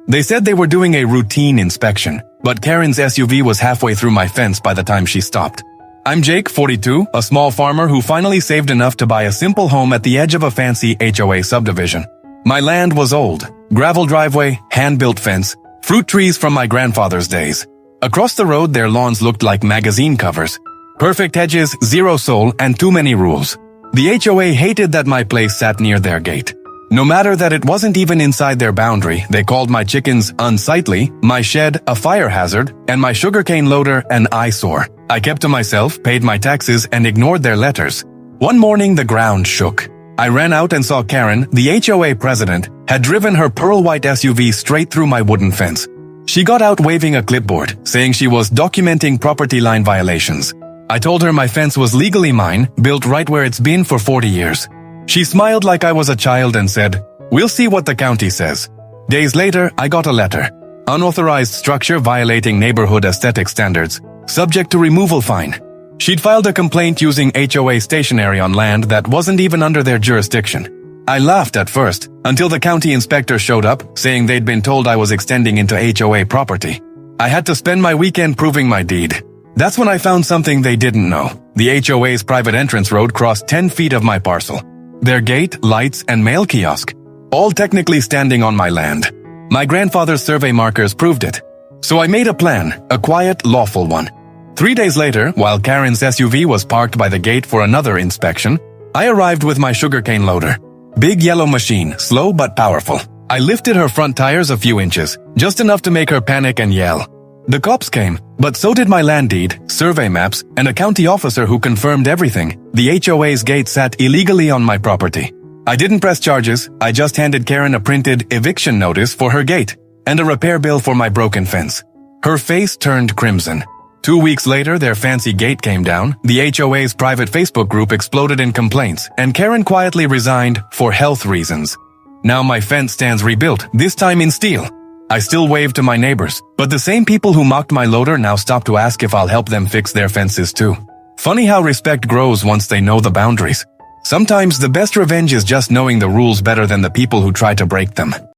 They said they were doing a routine inspection, but Karen's SUV was halfway through my fence by the time she stopped. I'm Jake, 42, a small farmer who finally saved enough to buy a simple home at the edge of a fancy HOA subdivision. My land was old. Gravel driveway, hand-built fence, fruit trees from my grandfather's days. Across the road, their lawns looked like magazine covers. Perfect hedges, zero soul, and too many rules. The HOA hated that my place sat near their gate. No matter that it wasn't even inside their boundary, they called my chickens unsightly, my shed a fire hazard, and my sugarcane loader an eyesore. I kept to myself, paid my taxes, and ignored their letters. One morning, the ground shook. I ran out and saw Karen, the HOA president, had driven her pearl-white SUV straight through my wooden fence. She got out waving a clipboard, saying she was documenting property line violations. I told her my fence was legally mine, built right where it's been for 40 years. She smiled like I was a child and said, "We'll see what the county says." Days later, I got a letter. Unauthorized structure violating neighborhood aesthetic standards, subject to removal fine. She'd filed a complaint using HOA stationery on land that wasn't even under their jurisdiction. I laughed at first, until the county inspector showed up, saying they'd been told I was extending into HOA property. I had to spend my weekend proving my deed. That's when I found something they didn't know. The HOA's private entrance road crossed 10 feet of my parcel. Their gate, lights, and mail kiosk, all technically standing on my land. My grandfather's survey markers proved it. So I made a plan, a quiet, lawful one. 3 days later, while Karen's SUV was parked by the gate for another inspection, I arrived with my sugarcane loader. Big yellow machine, slow but powerful. I lifted her front tires a few inches, just enough to make her panic and yell. The cops came, but so did my land deed, survey maps, and a county officer who confirmed everything. The HOA's gate sat illegally on my property. I didn't press charges, I just handed Karen a printed eviction notice for her gate, and a repair bill for my broken fence. Her face turned crimson. 2 weeks later, their fancy gate came down, the HOA's private Facebook group exploded in complaints, and Karen quietly resigned for health reasons. Now my fence stands rebuilt, this time in steel. I still wave to my neighbors, but the same people who mocked my loader now stop to ask if I'll help them fix their fences too. Funny how respect grows once they know the boundaries. Sometimes the best revenge is just knowing the rules better than the people who try to break them.